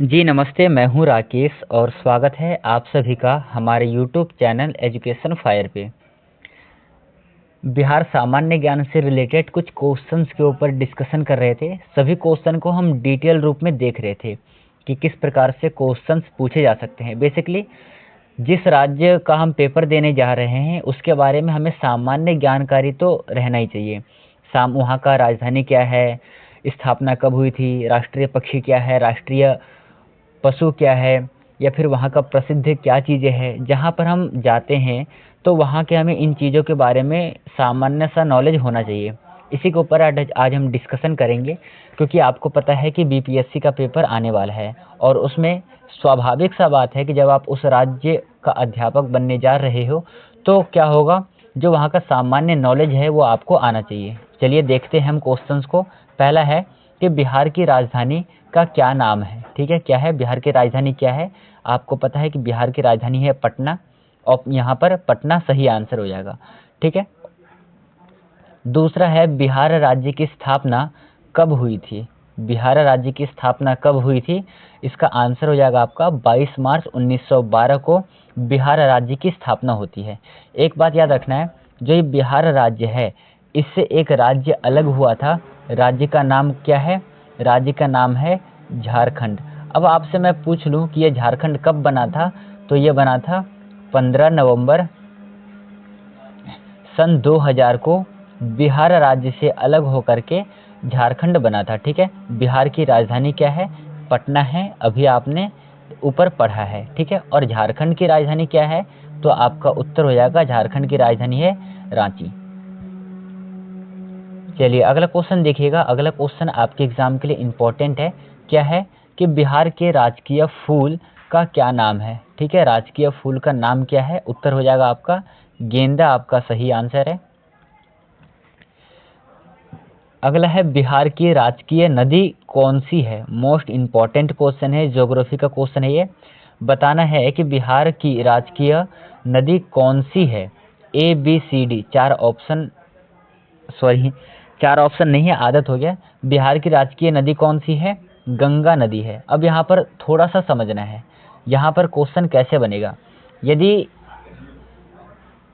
जी नमस्ते, मैं हूँ राकेश और स्वागत है आप सभी का हमारे यूट्यूब चैनल एजुकेशन फायर पे। बिहार सामान्य ज्ञान से रिलेटेड कुछ क्वेश्चंस के ऊपर डिस्कशन कर रहे थे। सभी क्वेश्चन को हम डिटेल रूप में देख रहे थे कि किस प्रकार से क्वेश्चंस पूछे जा सकते हैं। बेसिकली जिस राज्य का हम पेपर देने जा रहे हैं उसके बारे में हमें सामान्य जानकारी तो रहना ही चाहिए। वहाँ का राजधानी क्या है, स्थापना कब हुई थी, राष्ट्रीय पक्षी क्या है, राष्ट्रीय पशु क्या है, या फिर वहाँ का प्रसिद्ध क्या चीज़ें हैं। जहाँ पर हम जाते हैं तो वहाँ के हमें इन चीज़ों के बारे में सामान्य सा नॉलेज होना चाहिए। इसी के ऊपर आज हम डिस्कशन करेंगे, क्योंकि आपको पता है कि बीपीएससी का पेपर आने वाला है और उसमें स्वाभाविक सा बात है कि जब आप उस राज्य का अध्यापक बनने जा रहे हो तो क्या होगा, जो वहाँ का सामान्य नॉलेज है वो आपको आना चाहिए। चलिए देखते हैं हम क्वेश्चंस को। पहला है कि बिहार की राजधानी का क्या नाम है। ठीक है, क्या है बिहार की राजधानी, क्या है? आपको पता है कि बिहार की राजधानी है पटना, और यहाँ पर पटना सही आंसर हो जाएगा। ठीक है, दूसरा है बिहार राज्य की स्थापना कब हुई थी। बिहार राज्य की स्थापना कब हुई थी? इसका आंसर हो जाएगा आपका 22 मार्च 1912 को बिहार राज्य की स्थापना होती है। एक बात याद रखना है, जो ये बिहार राज्य है इससे एक राज्य अलग हुआ था। राज्य का नाम क्या है? राज्य का नाम है झारखंड। अब आपसे मैं पूछ लूं कि ये झारखंड कब बना था, तो ये बना था 15 नवंबर सन 2000 को बिहार राज्य से अलग होकर के झारखंड बना था। ठीक है, बिहार की राजधानी क्या है? पटना है, अभी आपने ऊपर पढ़ा है। ठीक है, और झारखंड की राजधानी क्या है? तो आपका उत्तर हो जाएगा झारखंड की राजधानी है रांची। चलिए अगला क्वेश्चन देखिएगा। अगला क्वेश्चन आपके एग्जाम के लिए इम्पोर्टेंट है। क्या है कि बिहार के राजकीय फूल का क्या नाम है? ठीक है, राजकीय फूल का नाम क्या है? उत्तर हो जाएगा आपका गेंदा, आपका सही आंसर है। अगला है बिहार की राजकीय नदी कौन सी है? मोस्ट इम्पॉर्टेंट क्वेश्चन है, ज्योग्राफी का क्वेश्चन है ये। बताना है कि बिहार की राजकीय नदी कौन सी है। ए बी सी डी, चार ऑप्शन नहीं है, आदत हो गया। बिहार की राजकीय नदी कौन सी है? गंगा नदी है। अब यहाँ पर थोड़ा सा समझना है, यहाँ पर क्वेश्चन कैसे बनेगा। यदि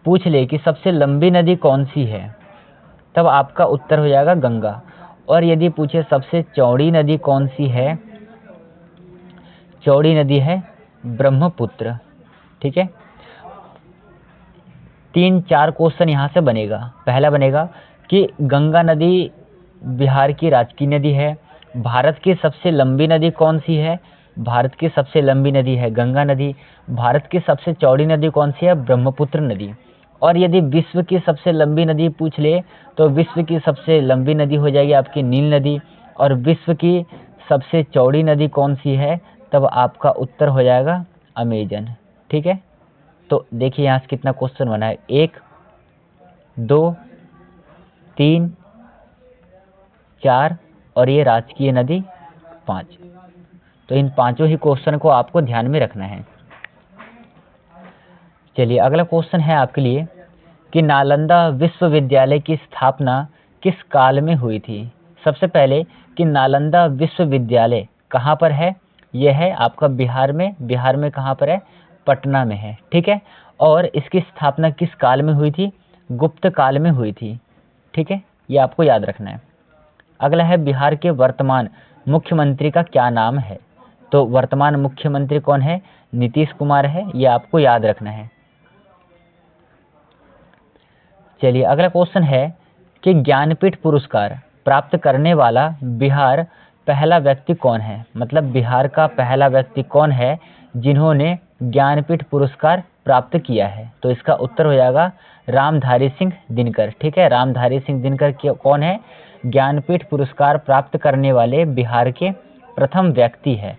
पूछ ले कि सबसे लंबी नदी कौन सी है, तब आपका उत्तर हो जाएगा गंगा। और यदि पूछे सबसे चौड़ी नदी कौन सी है, चौड़ी नदी है ब्रह्मपुत्र। ठीक है, 3-4 क्वेश्चन यहाँ से बनेगा। पहला बनेगा कि गंगा नदी बिहार की राजकीय नदी है। भारत की सबसे लंबी नदी कौन सी है? भारत की सबसे लंबी नदी है गंगा नदी। भारत की सबसे चौड़ी नदी कौन सी है? ब्रह्मपुत्र नदी। और यदि विश्व की सबसे लंबी नदी पूछ ले तो विश्व की सबसे लंबी नदी हो जाएगी आपकी नील नदी। और विश्व की सबसे चौड़ी नदी कौन सी है? तब आपका उत्तर हो जाएगा अमेजन। ठीक है, तो देखिए यहाँ से कितना क्वेश्चन बना है, 1 2 3 4 और ये राजकीय नदी 5। तो इन पांचों ही क्वेश्चन को आपको ध्यान में रखना है। चलिए अगला क्वेश्चन है आपके लिए कि नालंदा विश्वविद्यालय की स्थापना किस काल में हुई थी। सबसे पहले कि नालंदा विश्वविद्यालय कहाँ पर है? यह है आपका बिहार में। बिहार में कहाँ पर है? पटना में है। ठीक है, और इसकी स्थापना किस काल में हुई थी? गुप्त काल में हुई थी। ठीक है, ये आपको याद रखना है। अगला है बिहार के वर्तमान मुख्यमंत्री का क्या नाम है। तो वर्तमान मुख्यमंत्री कौन है? नीतीश कुमार है, ये आपको याद रखना है। चलिए अगला क्वेश्चन है कि ज्ञानपीठ पुरस्कार प्राप्त करने वाला बिहार पहला व्यक्ति कौन है। मतलब बिहार का पहला व्यक्ति कौन है जिन्होंने ज्ञानपीठ पुरस्कार प्राप्त किया है? तो इसका उत्तर हो जाएगा रामधारी सिंह दिनकर। ठीक है, रामधारी सिंह दिनकर कौन है? ज्ञानपीठ पुरस्कार प्राप्त करने वाले बिहार के प्रथम व्यक्ति है।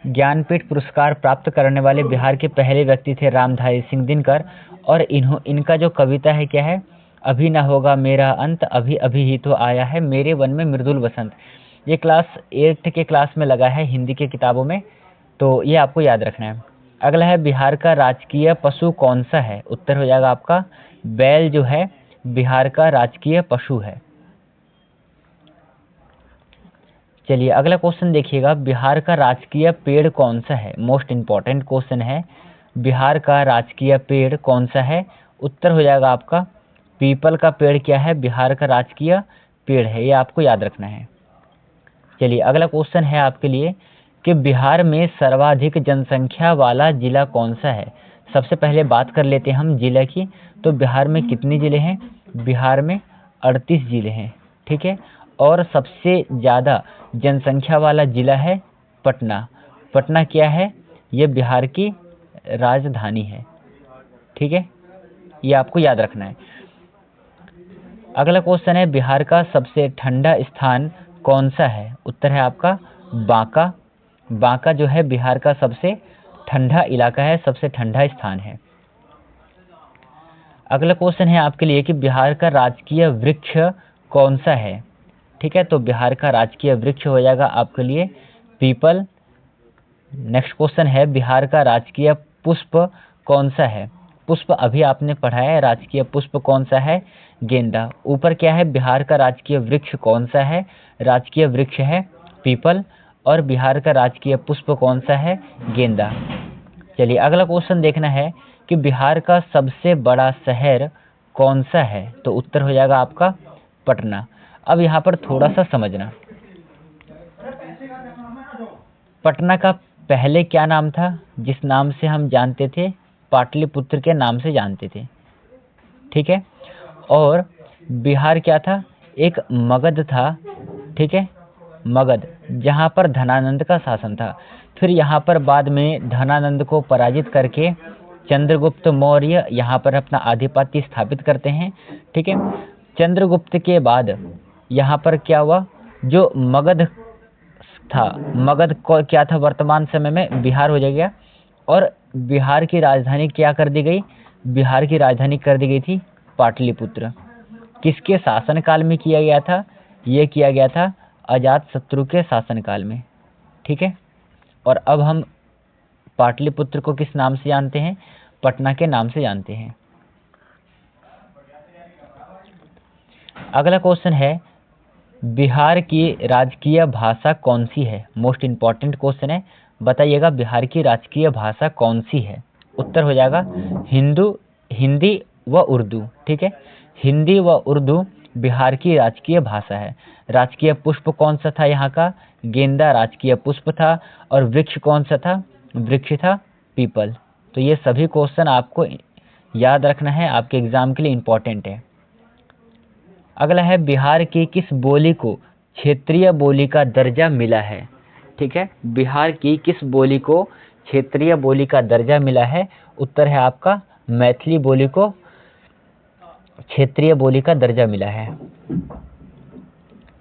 ज्ञानपीठ पुरस्कार प्राप्त करने वाले बिहार के पहले व्यक्ति थे रामधारी सिंह दिनकर। और इनका जो कविता है क्या है? अभी ना होगा मेरा अंत, अभी अभी ही तो आया है मेरे वन में मृदुल बसंत। ये क्लास 8 के क्लास में लगा है हिंदी के किताबों में, तो ये आपको याद रखना है। अगला है बिहार का राजकीय पशु कौन सा है? उत्तर हो जाएगा आपका बैल जो है बिहार का राजकीय पशु है। चलिए अगला क्वेश्चन देखिएगा, बिहार का राजकीय पेड़ कौन सा है? मोस्ट इम्पॉर्टेंट क्वेश्चन है, बिहार का राजकीय पेड़ कौन सा है? उत्तर हो जाएगा आपका पीपल का पेड़ क्या है? बिहार का राजकीय पेड़ है, ये आपको याद रखना है। चलिए अगला क्वेश्चन है आपके लिए कि बिहार में सर्वाधिक जनसंख्या वाला जिला कौन सा है? सबसे पहले बात कर लेते हैं हम जिला की। तो बिहार में कितने जिले हैं? बिहार में 38 जिले हैं, ठीक है। और सबसे ज़्यादा जनसंख्या वाला जिला है पटना। पटना क्या है? ये बिहार की राजधानी है, ठीक है, ये आपको याद रखना है। अगला क्वेश्चन है, बिहार का सबसे ठंडा स्थान कौन सा है? उत्तर है आपका बांका। बांका जो है बिहार का सबसे ठंडा इलाका है, सबसे ठंडा स्थान है। अगला क्वेश्चन है आपके लिए कि बिहार का राजकीय वृक्ष कौन सा है? ठीक है, तो बिहार का राजकीय वृक्ष हो जाएगा आपके लिए पीपल। नेक्स्ट क्वेश्चन है, बिहार का राजकीय पुष्प कौन सा है? पुष्प अभी आपने पढ़ा है, राजकीय पुष्प कौन सा है? गेंदा। ऊपर क्या है? बिहार का राजकीय वृक्ष कौन सा है? राजकीय वृक्ष है पीपल। और बिहार का राजकीय पुष्प कौन सा है? गेंदा। चलिए अगला क्वेश्चन देखना है कि बिहार का सबसे बड़ा शहर कौन सा है? तो उत्तर हो जाएगा आपका पटना। अब यहाँ पर थोड़ा सा समझना, पटना का पहले क्या नाम था? जिस नाम से हम जानते थे, पाटलिपुत्र के नाम से जानते थे, ठीक है। और बिहार क्या था? एक मगध था, ठीक है, मगध, जहाँ पर धनानंद का शासन था। फिर यहाँ पर बाद में धनानंद को पराजित करके चंद्रगुप्त मौर्य यहाँ पर अपना आधिपत्य स्थापित करते हैं, ठीक है। चंद्रगुप्त के बाद यहाँ पर क्या हुआ? जो मगध था, मगध को क्या था वर्तमान समय में? बिहार हो गया। और बिहार की राजधानी क्या कर दी गई? बिहार की राजधानी कर दी गई थी पाटलिपुत्र। किसके शासनकाल में किया गया था? ये किया गया था अजातशत्रु के शासनकाल में, ठीक है। और अब हम पाटलिपुत्र को किस नाम से जानते हैं? पटना के नाम से जानते हैं। अगला क्वेश्चन है, बिहार की राजकीय भाषा कौन सी है? मोस्ट इम्पॉर्टेंट क्वेश्चन है, बताइएगा बिहार की राजकीय भाषा कौन सी है? उत्तर हो जाएगा हिंदी व उर्दू, ठीक है। हिंदी व उर्दू बिहार की राजकीय भाषा है। राजकीय पुष्प कौन सा था यहाँ का? गेंदा राजकीय पुष्प था। और वृक्ष कौन सा था? वृक्ष था पीपल। तो ये सभी क्वेश्चन आपको याद रखना है, आपके एग्जाम के लिए इम्पोर्टेंट है। अगला है, बिहार की किस बोली को क्षेत्रीय बोली का दर्जा मिला है? ठीक है, बिहार की किस बोली को क्षेत्रीय बोली का दर्जा मिला है? उत्तर है आपका मैथिली बोली को क्षेत्रीय बोली का दर्जा मिला है।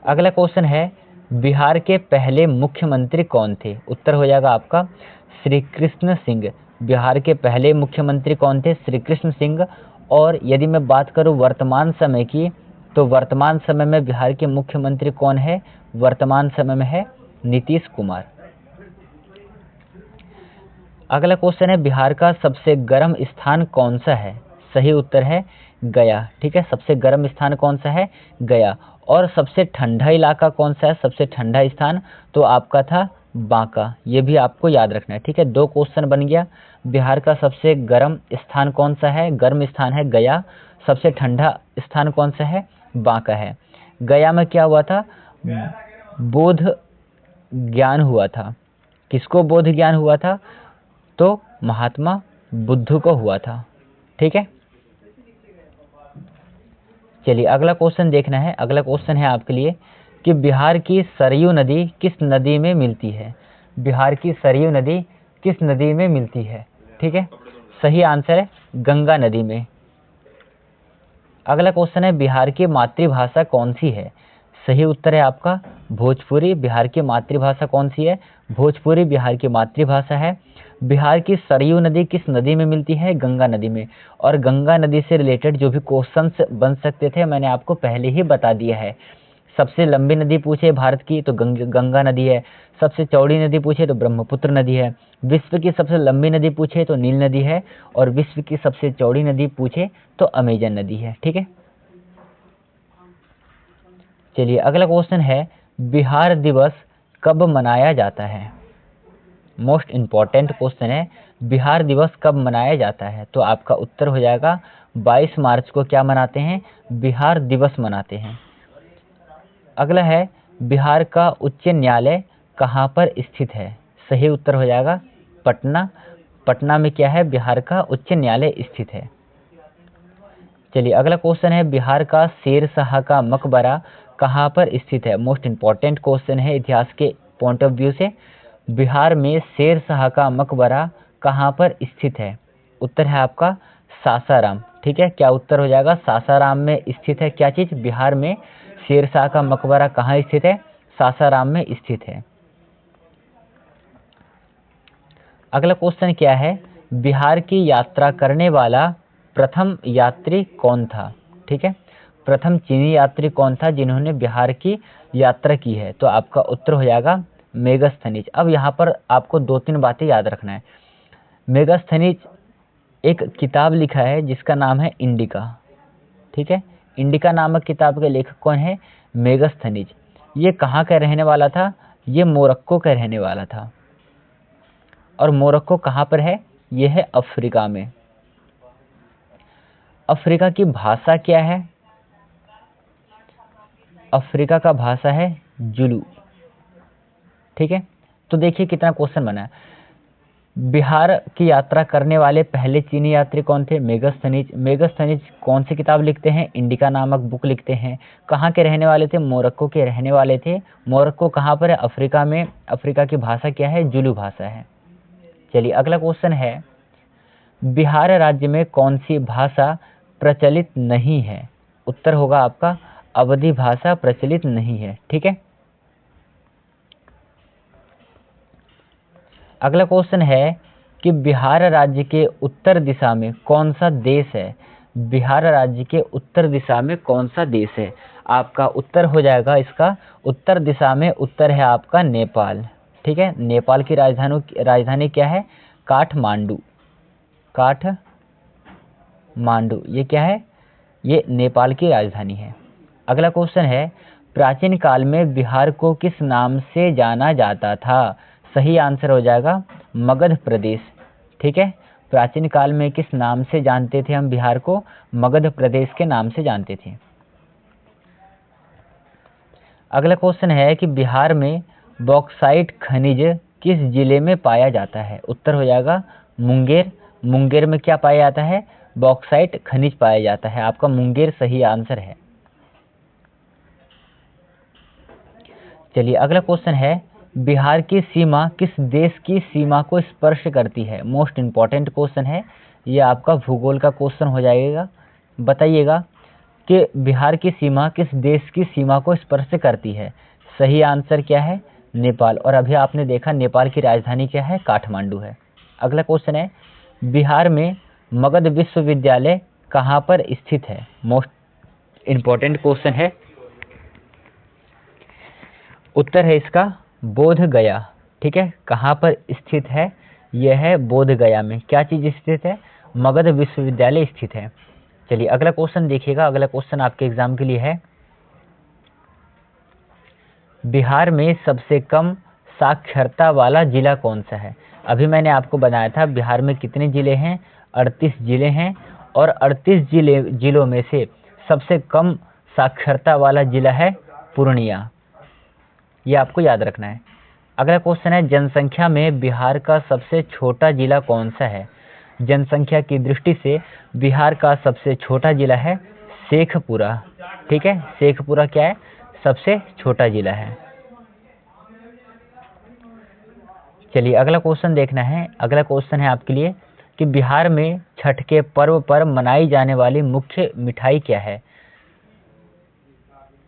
अगला क्वेश्चन है, बिहार के पहले मुख्यमंत्री कौन थे? उत्तर हो जाएगा आपका श्री कृष्ण सिंह। बिहार के पहले मुख्यमंत्री कौन थे? श्री कृष्ण सिंह। और यदि मैं बात करूं वर्तमान समय की, तो वर्तमान समय में बिहार के मुख्यमंत्री कौन है? वर्तमान समय में है नीतीश कुमार। अगला क्वेश्चन है, बिहार का सबसे गर्म स्थान कौन सा है? सही उत्तर है गया, ठीक है। सबसे गर्म स्थान कौन सा है? गया। और सबसे ठंडा इलाका कौन सा है? सबसे ठंडा स्थान तो आपका था बांका। ये भी आपको याद रखना है, ठीक है। दो क्वेश्चन बन गया। बिहार का सबसे गर्म स्थान कौन सा है? गर्म स्थान है गया। सबसे ठंडा स्थान कौन सा है? बांका है। गया में क्या हुआ था? बोध ज्ञान हुआ था। किसको बोध ज्ञान हुआ था? तो महात्मा बुद्ध को हुआ था, ठीक है। चलिए अगला क्वेश्चन देखना है। अगला क्वेश्चन है आपके लिए कि बिहार की सरयू नदी किस नदी में मिलती है? बिहार की सरयू नदी किस नदी में मिलती है? ठीक है, सही आंसर है गंगा नदी में। अगला क्वेश्चन है, बिहार की मातृभाषा कौन सी है? सही उत्तर है आपका भोजपुरी। बिहार की मातृभाषा कौन सी है? भोजपुरी बिहार की मातृभाषा है। बिहार की सरयू नदी किस नदी में मिलती है? गंगा नदी में। और गंगा नदी से रिलेटेड जो भी क्वेश्चंस बन सकते थे मैंने आपको पहले ही बता दिया है। सबसे लंबी नदी पूछे भारत की तो गंगा नदी है। सबसे चौड़ी नदी पूछे तो ब्रह्मपुत्र नदी है। विश्व की सबसे लंबी नदी पूछे तो नील नदी है। और विश्व की सबसे चौड़ी नदी पूछे तो अमेजन नदी है, ठीक है। चलिए अगला क्वेश्चन है, बिहार दिवस कब मनाया जाता है? मोस्ट इम्पॉर्टेंट क्वेश्चन है, बिहार दिवस कब मनाया जाता है? तो आपका उत्तर हो जाएगा 22 मार्च को क्या मनाते हैं? बिहार दिवस मनाते हैं। अगला है, बिहार का उच्च न्यायालय कहाँ पर स्थित है? सही उत्तर हो जाएगा पटना। पटना में क्या है? बिहार का उच्च न्यायालय स्थित है। चलिए अगला क्वेश्चन है, बिहार का शेर शाह का मकबरा कहाँ पर स्थित है? मोस्ट इम्पॉर्टेंट क्वेश्चन है इतिहास के पॉइंट ऑफ व्यू से। बिहार में शेर शाह का मकबरा कहाँ पर स्थित है? उत्तर है आपका सासाराम। ठीक है, क्या उत्तर हो जाएगा? सासाराम में स्थित है क्या चीज़? बिहार में शेर शाह का मकबरा कहाँ स्थित है? सासाराम में स्थित है। अगला क्वेश्चन क्या है, बिहार की यात्रा करने वाला प्रथम यात्री कौन था? ठीक है, प्रथम चीनी यात्री कौन था जिन्होंने बिहार की यात्रा की है? तो आपका उत्तर हो जाएगा मेगास्थनीज। अब यहाँ पर आपको 2-3 बातें याद रखना है। मेगास्थनीज एक किताब लिखा है जिसका नाम है इंडिका। ठीक है, इंडिका नामक किताब के लेखक कौन है? मेगास्थनीज। ये कहाँ का रहने वाला था? ये मोरक्को का रहने वाला था। और मोरक्को कहाँ पर है? ये है अफ्रीका में। अफ्रीका की भाषा क्या है? अफ्रीका का भाषा है जुलू। ठीक है, तो देखिए कितना क्वेश्चन बना है। बिहार की यात्रा करने वाले पहले चीनी यात्री कौन थे? मेगास्थनीज। मेगास्थनीज कौन सी किताब लिखते हैं? इंडिका नामक बुक लिखते हैं। कहाँ के रहने वाले थे? मोरक्को के रहने वाले थे। मोरक्को कहाँ पर है? अफ्रीका में। अफ्रीका की भाषा क्या है? जुलू भाषा है। चलिए अगला क्वेश्चन है, बिहार राज्य में कौन सी भाषा प्रचलित नहीं है? उत्तर होगा आपका अवधी भाषा प्रचलित नहीं है। ठीक है, अगला क्वेश्चन है कि बिहार राज्य के उत्तर दिशा में कौन सा देश है? बिहार राज्य के उत्तर दिशा में कौन सा देश है? आपका उत्तर हो जाएगा इसका उत्तर दिशा में उत्तर है आपका नेपाल। ठीक है, नेपाल की राजधानी क्या है? काठमांडू। काठमांडू ये क्या है? ये नेपाल की राजधानी है। अगला क्वेश्चन है, प्राचीन काल में बिहार को किस नाम से जाना जाता था? सही आंसर हो जाएगा मगध प्रदेश। ठीक है, प्राचीन काल में किस नाम से जानते थे हम बिहार को? मगध प्रदेश के नाम से जानते थे। अगला क्वेश्चन है कि बिहार में बॉक्साइट खनिज किस जिले में पाया जाता है? उत्तर हो जाएगा मुंगेर। मुंगेर में क्या पाया जाता है? बॉक्साइट खनिज पाया जाता है। आपका मुंगेर सही आंसर है। चलिए अगला क्वेश्चन है, बिहार की सीमा किस देश की सीमा को स्पर्श करती है? मोस्ट इम्पॉर्टेंट क्वेश्चन है, ये आपका भूगोल का क्वेश्चन हो जाएगा। बताइएगा कि बिहार की सीमा किस देश की सीमा को स्पर्श करती है? सही आंसर क्या है? नेपाल। और अभी आपने देखा नेपाल की राजधानी क्या है? काठमांडू है। अगला क्वेश्चन है, बिहार में मगध विश्वविद्यालय कहाँ पर स्थित है? मोस्ट इम्पॉर्टेंट क्वेश्चन है। उत्तर है इसका बोध गया। ठीक है, कहाँ पर स्थित है? यह है बोध गया में। क्या चीज़ स्थित है? मगध विश्वविद्यालय स्थित है। चलिए अगला क्वेश्चन देखिएगा। अगला क्वेश्चन आपके एग्जाम के लिए है, बिहार में सबसे कम साक्षरता वाला जिला कौन सा है? अभी मैंने आपको बताया था बिहार में कितने जिले हैं? 38 जिले हैं। और 38 जिलों में से सबसे कम साक्षरता वाला जिला है पूर्णिया। ये आपको याद रखना है। अगला क्वेश्चन है, जनसंख्या में बिहार का सबसे छोटा जिला कौन सा है? जनसंख्या की दृष्टि से बिहार का सबसे छोटा जिला है शेखपुरा। ठीक है, शेखपुरा क्या है? सबसे छोटा जिला है। चलिए अगला क्वेश्चन देखना है। अगला क्वेश्चन है आपके लिए कि बिहार में छठ के पर्व पर मनाई जाने वाली मुख्य मिठाई क्या है?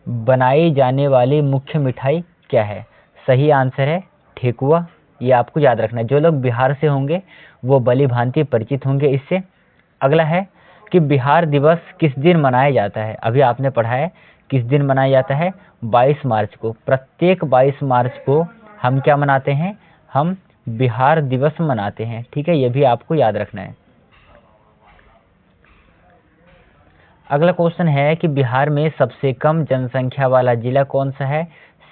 बनाई जाने वाली मुख्य मिठाई क्या है? सही आंसर है ठेकुआ। ये आपको याद रखना है। जो लोग बिहार से होंगे वो भली भांति परिचित होंगे इससे। अगला है कि बिहार दिवस किस दिन मनाया जाता है? अभी आपने पढ़ा है किस दिन मनाया जाता है? 22 मार्च को। प्रत्येक 22 मार्च को हम क्या मनाते हैं? हम बिहार दिवस मनाते हैं। ठीक है, ये भी आपको याद रखना है। अगला क्वेश्चन है कि बिहार में सबसे कम जनसंख्या वाला जिला कौन सा है?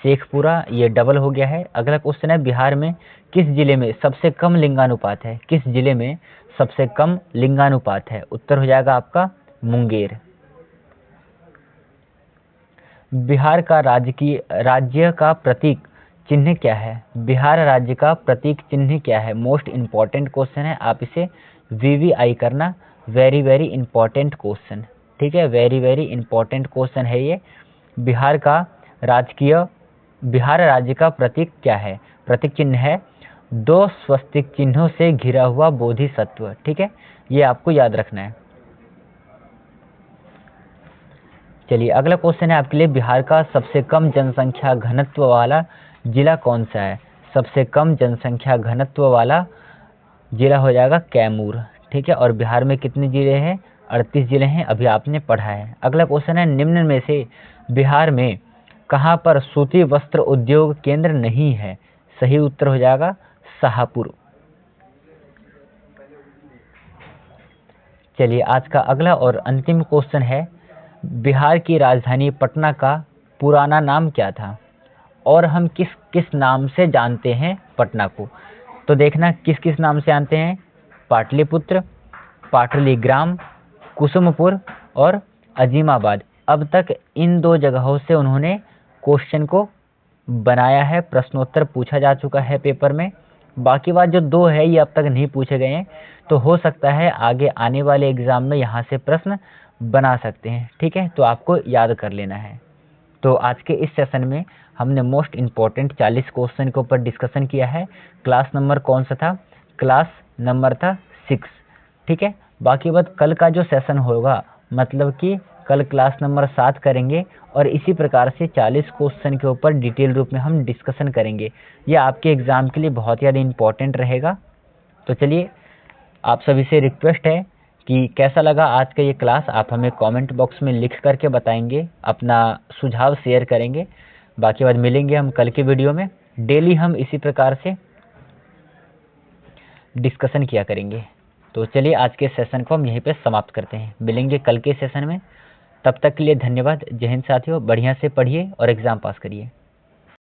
शेखपुरा, ये डबल हो गया है। अगला क्वेश्चन है बिहार में किस जिले में सबसे कम लिंगानुपात है? किस जिले में सबसे कम लिंगानुपात है? उत्तर हो जाएगा आपका मुंगेर। बिहार का राज्य का प्रतीक चिन्ह क्या है? बिहार राज्य का प्रतीक चिन्ह क्या है? मोस्ट इंपॉर्टेंट क्वेश्चन है, आप इसे वीवीआई करना, वेरी वेरी इंपॉर्टेंट क्वेश्चन, ठीक है, वेरी वेरी इंपॉर्टेंट क्वेश्चन है ये। बिहार राज्य का प्रतीक क्या है? प्रतीक चिन्ह है 2 स्वस्तिक चिन्हों से घिरा हुआ बोधिसत्व, ठीक है, ये आपको याद रखना है। चलिए अगला क्वेश्चन है आपके लिए, बिहार का सबसे कम जनसंख्या घनत्व वाला जिला कौन सा है? सबसे कम जनसंख्या घनत्व वाला जिला हो जाएगा कैमूर, ठीक है। और बिहार में कितने जिले हैं? 38 जिले हैं, अभी आपने पढ़ा है। अगला क्वेश्चन है, निम्न में से बिहार में कहाँ पर सूती वस्त्र उद्योग केंद्र नहीं है? सही उत्तर हो जाएगा शाहपुर। चलिए आज का अगला और अंतिम क्वेश्चन है, बिहार की राजधानी पटना का पुराना नाम क्या था? और हम किस किस नाम से जानते हैं पटना को? तो देखना किस किस नाम से जानते हैं, पाटलिपुत्र, पाटलीग्राम, कुसुमपुर और अजीमाबाद। अब तक इन 2 जगहों से उन्होंने क्वेश्चन को बनाया है, प्रश्नोत्तर पूछा जा चुका है पेपर में। बाकी बात जो 2 है ये अब तक नहीं पूछे गए हैं, तो हो सकता है आगे आने वाले एग्जाम में यहाँ से प्रश्न बना सकते हैं, ठीक है, तो आपको याद कर लेना है। तो आज के इस सेशन में हमने मोस्ट इम्पॉर्टेंट 40 क्वेश्चन के ऊपर डिस्कशन किया है। क्लास नंबर कौन सा था? क्लास नंबर था 6, ठीक है। बाकी बात कल का जो सेशन होगा, मतलब कि कल क्लास नंबर 7 करेंगे और इसी प्रकार से 40 क्वेश्चन के ऊपर डिटेल रूप में हम डिस्कशन करेंगे। यह आपके एग्ज़ाम के लिए बहुत ज़्यादा इम्पॉर्टेंट रहेगा। तो चलिए आप सभी से रिक्वेस्ट है कि कैसा लगा आज का ये क्लास, आप हमें कमेंट बॉक्स में लिख करके बताएंगे, अपना सुझाव शेयर करेंगे। बाकी बात मिलेंगे हम कल के वीडियो में, डेली हम इसी प्रकार से डिस्कशन किया करेंगे। तो चलिए आज के सेशन को हम यहीं पे समाप्त करते हैं, मिलेंगे कल के सेशन में। तब तक के लिए धन्यवाद। जय हिंद साथियों, बढ़िया से पढ़िए और एग्ज़ाम पास करिए।